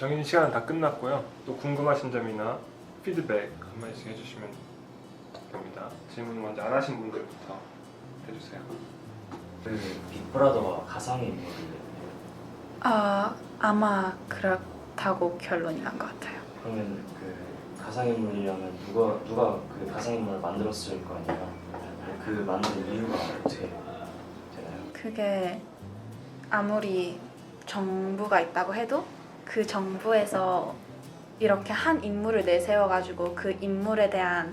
정해진 시간은 다 끝났고요. 또 궁금하신 점이나 피드백 한마디씩 해주시면 됩니다. 질문 먼저 안 하신 분들부터 해주세요. 그 빅브라더가 가상의 인물이에요. 아마 그렇다고 결론이 난 것 같아요. 그러면 그 가상의 인물이라면 누가 그 가상의 인물을 만들었을 거 아니에요? 그 만든 이유가 어떻게 되나요? 그게 아무리 정부가 있다고 해도 그 정부에서 이렇게 한 인물을 내세워가지고 그 인물에 대한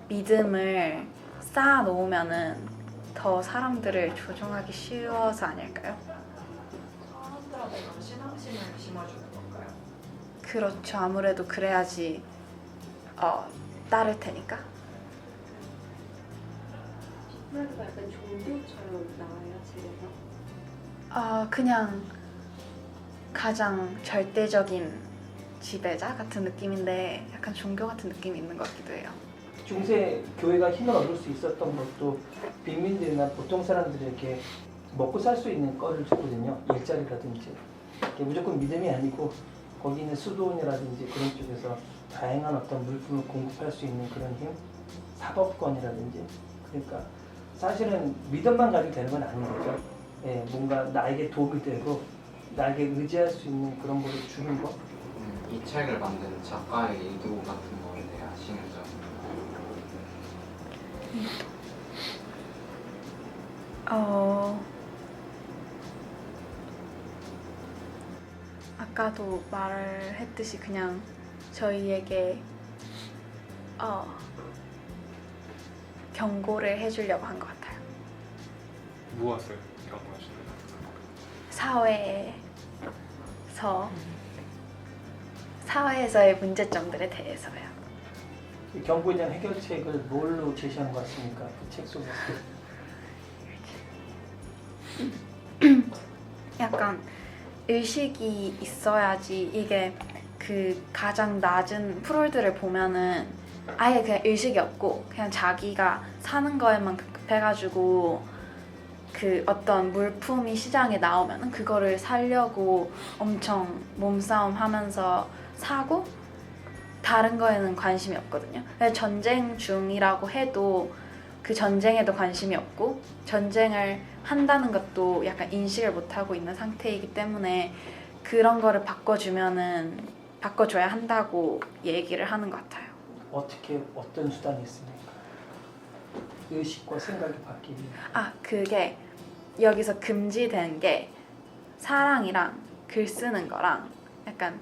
믿음을 쌓아 놓으면은 더 사람들을 조종하기 쉬워서 아닐까요? 사람들한테 그런 신앙심을 심어주는 건가요? 그렇죠. 아무래도 그래야지 따를 테니까. 빅브라더가 약간 종교처럼 나와요, 책에서. 그냥 가장 절대적인 지배자 같은 느낌인데 약간 종교 같은 느낌이 있는 것 같기도 해요. 중세 교회가 힘을 얻을 수 있었던 것도 빈민들이나 보통 사람들에게 먹고 살 수 있는 거를 줬거든요. 일자리라든지. 이게 무조건 믿음이 아니고 거기 있는 수도원이라든지 그런 쪽에서 다양한 어떤 물품을 공급할 수 있는 그런 힘, 사법권이라든지. 그러니까 사실은 믿음만 가지고 되는 건 아닌 거죠. 예, 뭔가 나에게 도움이 되고 나에게 의지할 수 있는 그런 거를 주는 거. 이 책을 만든 작가의 의도 같은 거에 대해 아시는 점? 아까도 말했듯이 그냥 저희에게 경고를 해주려고 한 것 같아요. 무엇을 경고하시는 사회에서의 문제점들에 대해서요. 이 경고에 대한 해결책을 뭘로 제시하는 것 같습니까? 그 책 속에서. 약간 의식이 있어야지. 이게 그 가장 낮은 프로이드를 보면은 아예 그냥 의식이 없고 그냥 자기가 사는 거에만 급급해가지고 그 어떤 물품이 시장에 나오면은 그거를 사려고 엄청 몸싸움 하면서 사고 다른 거에는 관심이 없거든요. 전쟁 중이라고 해도 그 전쟁에도 관심이 없고 전쟁을 한다는 것도 약간 인식을 못하고 있는 상태이기 때문에 그런 거를 바꿔줘야 한다고 얘기를 하는 것 같아요. 어떻게 어떤 수단이 있습니까? 의식과 생각이 바뀌기. 그게 여기서 금지된 게 사랑이랑 글 쓰는 거랑 약간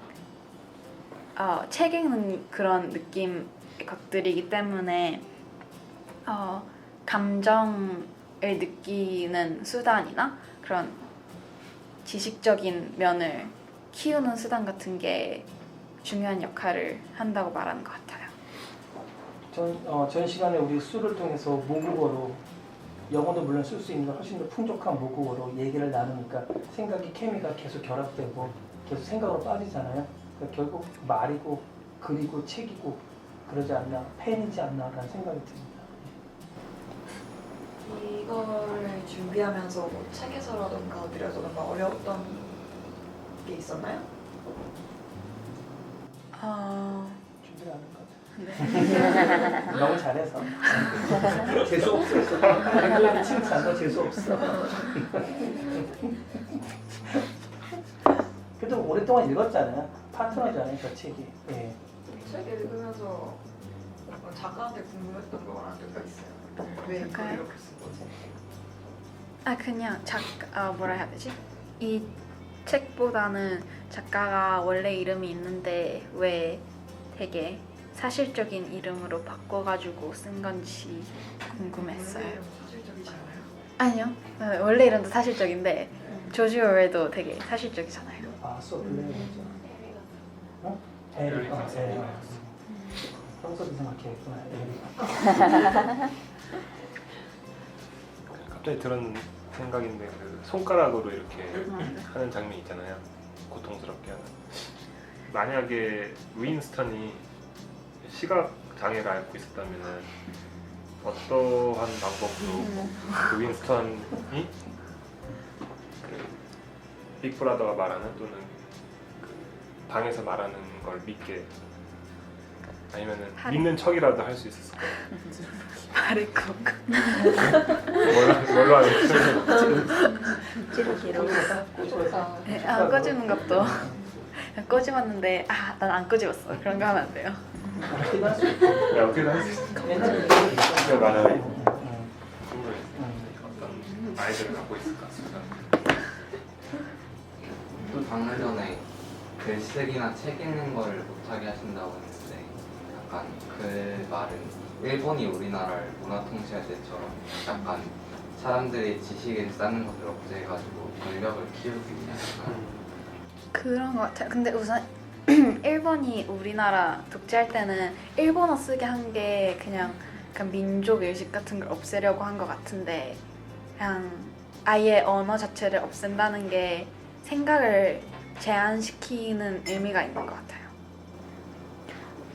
책 읽는 그런 느낌의 것들이기 때문에 감정을 느끼는 수단이나 그런 지식적인 면을 키우는 수단 같은 게 중요한 역할을 한다고 말하는 것 같아요. 전 시간에 우리 수를 통해서 모국어로 영어도 물론 쓸 수 있는 훨씬 더 풍족한 모국어로 얘기를 나누니까 생각이 케미가 계속 결합되고 계속 생각으로 빠지잖아요. 그러니까 결국 말이고 글이고 책이고 그러지 않나, 펜이지 않나라는 생각이 듭니다. 이거를 준비하면서 뭐 책에서라던가 어디라던가 어려웠던 게 있었나요? 준비를 하는 거죠. 네. 너무 잘해서 재수 없었어. 앵글랜드 칭찬도 재수 없어. 그래도 오랫동안 읽었잖아요. 파트너잖아요, 저 책이. 예. 책 읽으면서 작가한테 궁금했던 거랑 몇 있어요. 왜 이걸 작가요? 이렇게 쓴 거지? 그냥 뭐라 해야 되지? 이 책보다는 작가가 원래 이름이 있는데 왜 되게 사실적인 이름으로 바꿔가지고 쓴 건지 궁금했어요. 원래 사실적이지 않아요? 아니요. 원래 이름도 사실적인데 조지 오웰도 되게 사실적이잖아요. 소블레이죠. 어? 에릭. 평소도 생각해야겠구나. 에릭. 갑자기 들은 생각인데 그 손가락으로 이렇게 하는 장면 있잖아요. 고통스럽게 하는. 만약에 윈스턴이 시각 장애를 앓고 있었다면은 어떠한 방법으로 그 윈스턴이 그 빅브라더가 말하는 또는 그 방에서 말하는 걸 믿게 아니면은 한- 믿는 척이라도 할 수 있었을까요? 말을 꼭 뭘로 하는 거죠? 찌르기로. 꼬집어서 네, 안 꺼지는 것도 꺼집었는데 난 안 꺼집었어. 그런 거 하면 안 돼요. 어떻게 할수 있고 야, 어떻게든 할 수 있어. 옛날에 네, 맞아요. 응. 궁금해. 어떤 아이들을 갖고 있을까? 또 방금 전에 글쓰기나 책 읽는 거를 못하게 하신다고 했는데 약간 그 말은 일본이 우리나라를 문화 통치할 때처럼 약간 사람들이 지식을 쌓는 것을 억제해가지고 권력을 키우기 위한 그런 것 같아요. 근데 우선 일본이 우리나라 독재할 때는 일본어 쓰게 한 게 그냥 민족 의식 같은 걸 없애려고 한 것 같은데 그냥 아예 언어 자체를 없앤다는 게 생각을 제한시키는 의미가 있는 것 같아요.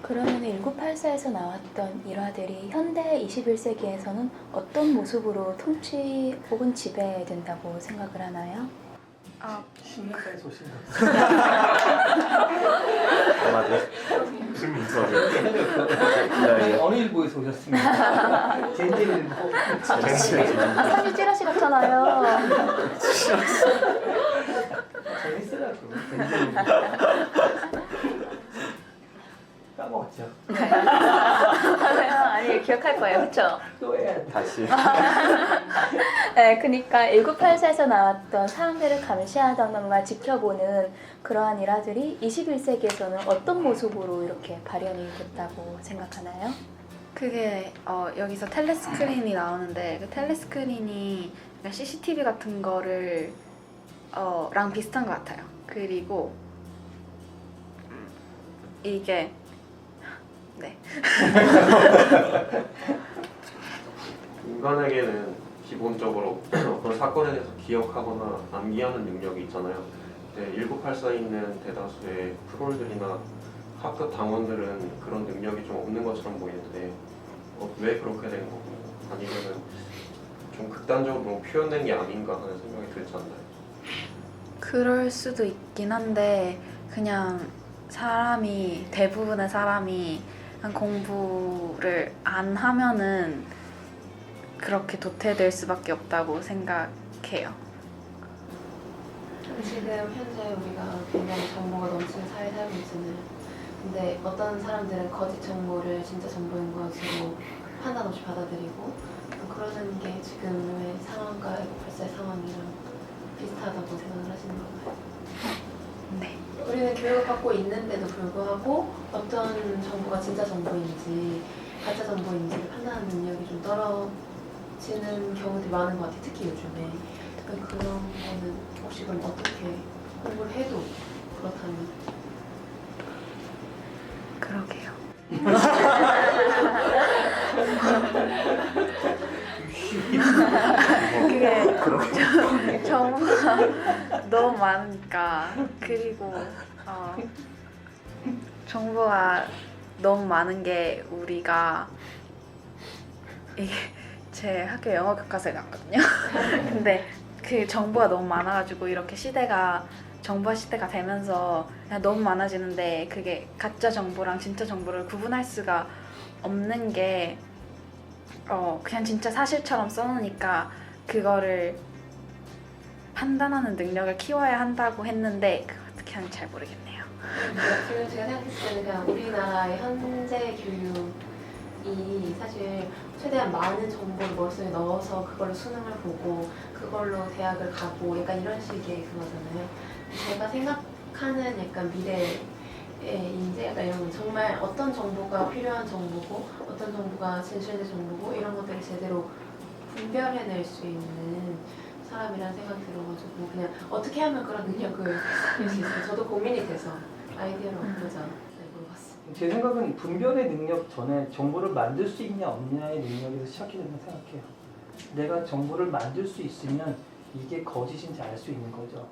그러면 1984에서 나왔던 일화들이 현대 21세기에서는 어떤 모습으로 통치 혹은 지배된다고 생각을 하나요? 10년까지 소신 무슨 민소리야? 네, 어느 일보에서 오셨습니까? 젠제일보. 사실 찌라시 같잖아요. 재밌으라고. 젠제일보. 까먹었죠. 아니 기억할 거예요, 그렇죠? 또 해야 돼. 다시. 네, 그러니까 1984에서 나왔던 사람들을 감시하던 것과 지켜보는 그러한 일화들이 21세기에서는 어떤 모습으로 이렇게 발현이 됐다고 생각하나요? 그게 여기서 텔레스크린이 나오는데 그 텔레스크린이 CCTV 같은 거를 랑 비슷한 것 같아요. 그리고 이게 네. 인간에게는 기본적으로 어떤 사건에 대해서 기억하거나 암기하는 능력이 있잖아요. 1984에 있는 대다수의 프롤들이나 학교 당원들은 그런 능력이 좀 없는 것처럼 보이는데 왜 그렇게 된 거고 아니면은 좀 극단적으로 표현된 게 아닌가 하는 생각이 들지 않나요? 그럴 수도 있긴 한데 그냥 대부분의 사람이 공부를 안 하면은 그렇게 도태될 수밖에 없다고 생각해요. 지금 현재 우리가 굉장히 정보가 넘치는 사회에 살고 있잖아요. 근데 어떤 사람들은 거짓 정보를 진짜 정보인 것으로 판단 없이 받아들이고 그러는 게 지금의 상황과 1984 상황이랑 비슷하다고 생각을 하시는 건가요? 네. 우리는 교육을 받고 있는데도 불구하고 어떤 정보가 진짜 정보인지 가짜 정보인지를 판단하는 능력이 좀 떨어지는 경우들이 많은 것 같아요. 특히 요즘에. 그런 거는 혹시 그럼 어떻게 공부를 해도 그렇다면? 그러게요. 그게 정보가 너무 많으니까 그리고 정보가 너무 많은 게 우리가 이게 제 학교 영어 교과서에 나왔거든요. 근데 그 정보가 너무 많아가지고 이렇게 정보화 시대가 되면서 그냥 너무 많아지는데 그게 가짜 정보랑 진짜 정보를 구분할 수가 없는 게 그냥 진짜 사실처럼 써놓으니까 그거를 판단하는 능력을 키워야 한다고 했는데 그거 어떻게 하는지 잘 모르겠네요. 지금 제가 생각했을 때는 그냥 우리나라의 현재 교육이 사실 최대한 많은 정보를 머릿속에 넣어서 그걸로 수능을 보고 그걸로 대학을 가고 약간 이런 식의 그거잖아요. 제가 생각하는 약간 미래의 인재 약간 이런 건 정말 어떤 정보가 필요한 정보고 어떤 정보가 진실된 정보고 이런 것들을 제대로 분별해낼 수 있는 사람이라는 생각이 들어가지고 그냥 어떻게 하면 그런 능력을 낼 수 있어요. 저도 고민이 돼서 아이디어를 얻고자 물어봤어요. 제 생각은 분별의 능력 전에 정보를 만들 수 있냐 없냐의 능력에서 시작해야 된다고 생각해요. 내가 정보를 만들 수 있으면 이게 거짓인지 알 수 있는 거죠.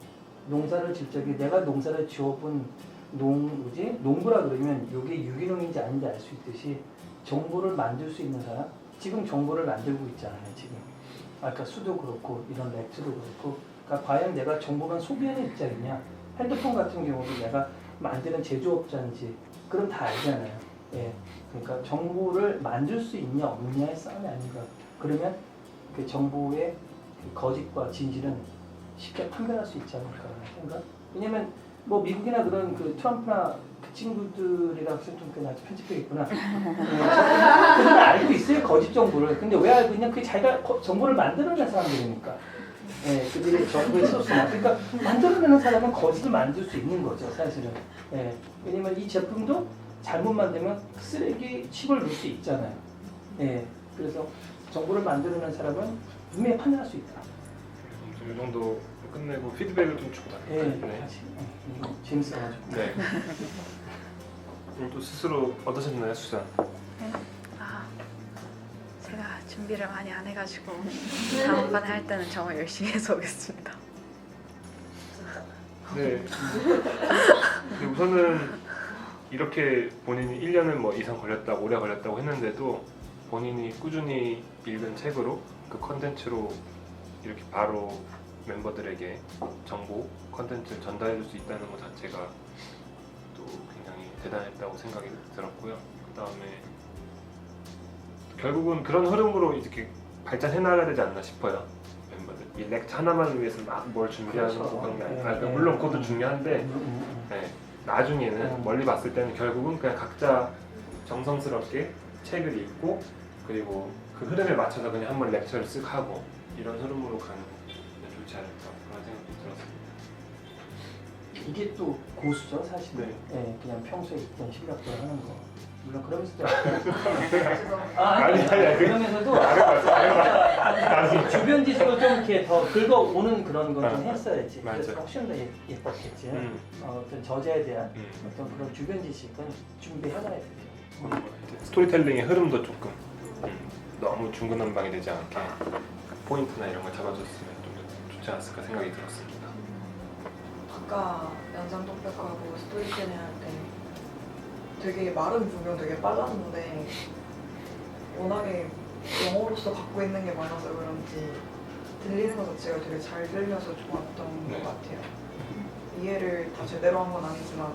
농사를 질 적에 내가 농사를 지어본 농부라 그러면 이게 유기농인지 아닌지 알 수 있듯이 정보를 만들 수 있는 사람 지금 정보를 만들고 있잖아요. 지금 아까 수도 그렇고 이런 렉트도 그렇고 그러니까 과연 내가 정보만 소비하는 입장이냐 핸드폰 같은 경우도 내가 만드는 제조업자인지 그럼 다 알잖아요. 예, 그러니까 정보를 만들 수 있냐 없느냐의 싸움이 아닌가. 그러면 그 정보의 그 거짓과 진실은 쉽게 판별할 수 있지 않을까라는 생각. 왜냐면 뭐 미국이나 그런 그 트럼프나 그 친구들이랑 좀 아직 편집되겠구나. 그들은 알고 있어요 거짓 정보를. 근데 왜 알고 있냐? 그게 자기가 정보를 만들어낸 사람들이니까. 예, 그들이 정보의 소스나. 그러니까 만들어내는 사람은 거짓을 만들 수 있는 거죠 사실은. 예, 왜냐면 이 제품도 잘못 만들면 쓰레기 칩을 넣을 수 있잖아요. 예, 그래서 정보를 만들어낸 사람은 분명히 판단할 수 있다. 이 정도 끝내고 피드백을 좀 주고 예, 다닐까요? 같이 이거 재밌어가지고. 네. 오늘 또 스스로 어떠셨나요, 수잔? 아, 제가 준비를 많이 안 해가지고 다음번에 할 때는 정말 열심히 해서 오겠습니다. 네. 근데 우선은 이렇게 본인이 1년을 뭐 이상 걸렸다고 오래 걸렸다고 했는데도 본인이 꾸준히 읽은 책으로 그 컨텐츠로 이렇게 바로 멤버들에게 정보 컨텐츠를 전달해 줄 수 있다는 것 자체가 또 굉장히 대단했다고 생각이 들었고요. 그 다음에 결국은 그런 흐름으로 이렇게 발전해 나가야 되지 않나 싶어요. 멤버들 이 렉처 하나만 위해서 막 뭘 준비하는 그렇죠. 그런 게 아니라 네, 물론 네. 그것도 중요한데 네, 나중에는 멀리 봤을 때는 결국은 그냥 각자 정성스럽게 책을 읽고 그리고 그 흐름에 맞춰서 그냥 한번 렉처를 쓱 하고 이런 흐름으로 가는 게 좋지 않을까 그런 생각이 들었습니다. 이게 또 고수죠 사실. 네. 예, 그냥 평소에 있던 시각대로 하는 거. 물론 그러면서도 아니, 그러면서도 주변 지식을 좀 이렇게 더 긁어오는 그런 거 좀 했어야지. 그래서 맞아요. 훨씬 더 예뻤겠지. 음. 어떤 저자에 대한 음. 어떤 그런 주변 지식은 준비해놔야 되죠. 이제 스토리텔링의 흐름도 조금 너무 중구난방이 되지 않게 포인트나 이런 걸 잡아줬으면 좀 좋지 않았을까 생각이 들었습니다. 아까 연상 독백하고 스토리텔링 할 때 되게 말은 분명 되게 빨랐는데 워낙에 영어로서 갖고 있는 게 많아서 그런지 들리는 것 자체가 되게 잘 들려서 좋았던 네. 것 같아요. 이해를 다 제대로 한 건 아니지만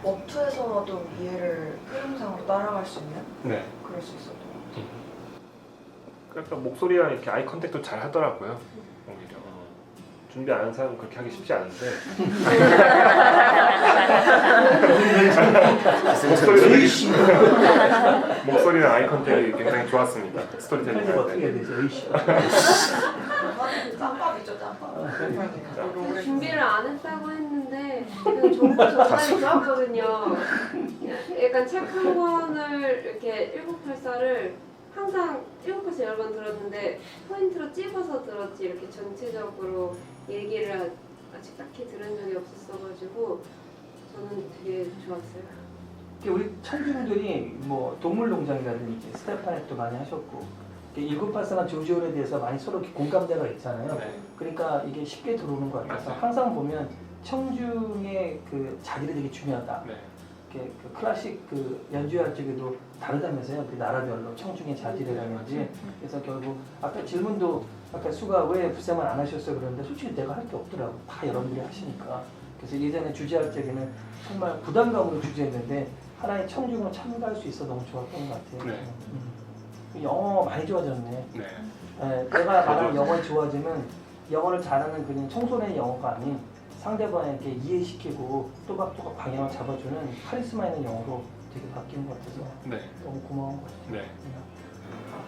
어투에서라도 이해를 흐름상으로 따라갈 수 있는 네. 그럴 수 있었던 것 같아요. 그러니까 목소리랑 이렇게 아이 컨택도 잘 하더라고요. 오히려 준비 안 한 사람은 그렇게 하기 쉽지 않은데 목소리랑 아이 컨택이 굉장히 좋았습니다. 스토리텔링 편집 할 어떻게 때. 해야 되죠? 의식. 짬밥 있죠, 짬밥. 준비를 안 했다고 했는데 그 정보 전달이 좋았거든요. 약간 책 한 권을 이렇게 1984를 항상 1984 여러 번 들었는데 포인트로 찝어서 들었지 이렇게 전체적으로 얘기를 아직 딱히 들은 적이 없었어가지고 저는 되게 좋았어요. 우리 청중들이 뭐 동물농장이라든지 스테파넷도 많이 하셨고 1984나 조지올에 대해서 많이 서로 이렇게 공감대가 있잖아요. 네. 그러니까 이게 쉽게 들어오는 것 같아서 맞아요. 항상 보면 청중의 그 자질이 되게 중요하다. 네. 이렇게 그 클래식 그 연주할 적에도 다르다면서요. 그 나라별로 청중의 자질이라든지. 그래서 결국 아까 질문도 아까 수가 왜 불쌍을 안 하셨어 그러는데 솔직히 내가 할 게 없더라고. 다 여러분들이 하시니까. 그래서 예전에 주제할 적에는 정말 부담감으로 주제했는데 하나의 청중으로 참가할 수 있어 너무 좋았던 것 같아요. 네. 영어 많이 좋아졌네. 네. 내가 말하는 영어 좋아지면 영어를 잘하는 그냥 청소년의 영어가 아닌 상대방에게 이해시키고 또박또박 방향을 잡아주는 카리스마 있는 영어로 되게 바뀌는 것 같아서 네. 너무 고마운 것 같아요. 네.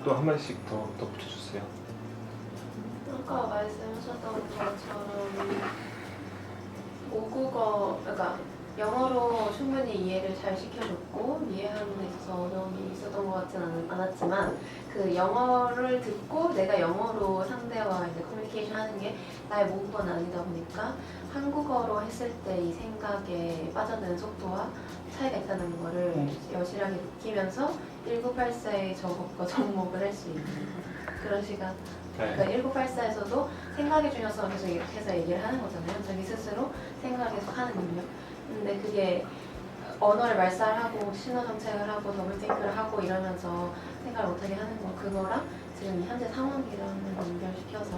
또 한 마디씩 더 붙여주세요. 아까 말씀하셨던 것처럼 모국어, 그러니까 영어로 충분히 이해를 잘 시켜줬고 이해하는 데 있어서 어려움이 있었던 것 같지는 않았지만 그 영어를 듣고 내가 영어로 상대와 이제 커뮤니케이션 하는 게 나의 모국어는 아니다 보니까 한국어로 했을 때 이 생각에 빠져드는 속도와 차이가 있다는 거를 여실하게 느끼면서 1984의 저것과 접목을 할 수 있는 그런 시간. 그러니까 1984에서도 생각의 중요성을 계속 이렇게 해서 얘기를 하는 거잖아요. 자기 스스로 생각을 계속 하는 능력. 근데 그게 언어를 말살하고 신호 정책을 하고 더블띵크를 하고 이러면서 생각을 못하게 하는 거 그거랑 지금 현재 상황이랑을 연결시켜서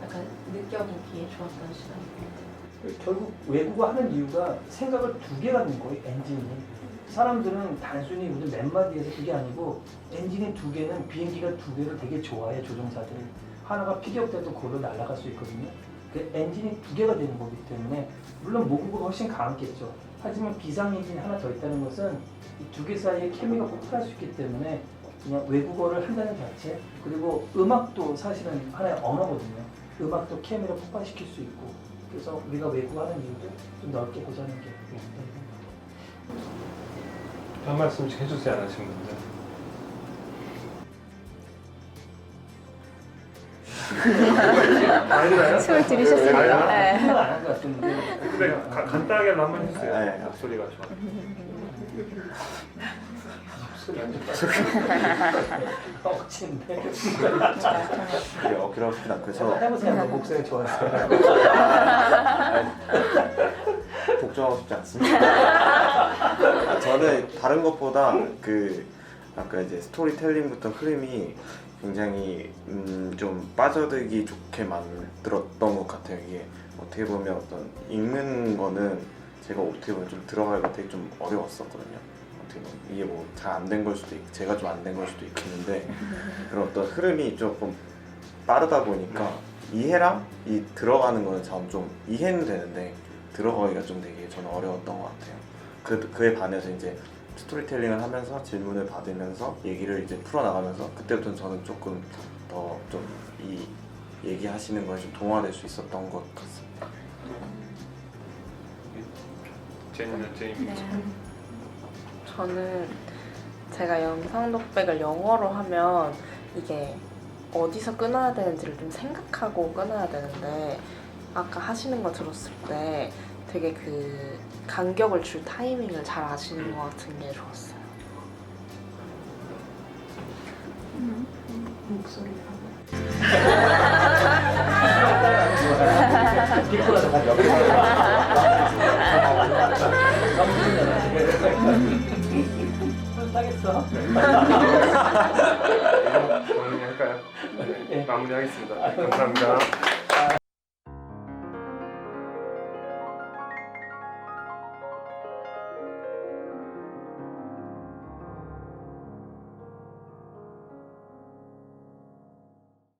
약간 느껴보기에 좋았던 시간입니다. 결국 외국어 하는 이유가 생각을 두 개 갖는 거예요. 엔진이. 사람들은 단순히 무슨 몇 마디에서 그게 아니고 엔진이 두 개는 비행기가 두 개를 되게 좋아해 조종사들이. 하나가 피격돼도 그걸로 날아갈 수 있거든요. 그 엔진이 두 개가 되는 거기 때문에 물론 모국어가 훨씬 강하겠죠. 하지만 비상 엔진이 하나 더 있다는 것은 이 두 개 사이에 케미가 폭발할 수 있기 때문에 그냥 외국어를 한다는 자체 그리고 음악도 사실은 하나의 언어거든요. 음악도 케미를 폭발시킬 수 있고 그래서 우리가 외국어 하는 이유도 좀 넓게 보자는 게 한 말씀씩 해주세요 안 하신 분들. 아니나요? 숨을 들이셨습니다. 아니요? 네. 생각 안 한 것 같은데 근데 간단하게 한번 해주세요. 네. 목소리가 좋아. 억지인데 이게 어기로 싶진 않고 그래서 해보세요. 목소리 좋았어요. 복종하고 싶지 않습니다. 저는 다른 것보다 그 아까 이제 스토리텔링부터 흐름이 굉장히 좀 빠져들기 좋게 만들었던 것 같아요. 이게 어떻게 보면 어떤 읽는 거는 제가 어떻게 보면 좀 들어가기가 되게 좀 어려웠었거든요. 어떻게 보면 이게 뭐 잘 안 된 걸 수도 있고 제가 좀 안 된 걸 수도 있겠는데 그런 어떤 흐름이 조금 빠르다 보니까 이해랑 이 들어가는 거는 좀 이해는 되는데 들어가기가 좀 되게 저는 어려웠던 것 같아요. 그에 반해서 이제 스토리텔링을 하면서 질문을 받으면서 얘기를 이제 풀어나가면서 그때부터 저는 조금 더 좀 이 얘기하시는 거에 좀 동화될 수 있었던 것 같습니다. 제이미. 네. 저는 제가 영상 독백을 영어로 하면 이게 어디서 끊어야 되는지를 좀 생각하고 끊어야 되는데 아까 하시는 거 들었을 때 되게 그 간격을 줄 타이밍을 잘 아시는 것 같은 게 좋았어요. 목소리가. 빅보라도 같이 옆에 따겠어? 정리할까요? 네, 마무리하겠습니다. 감사합니다.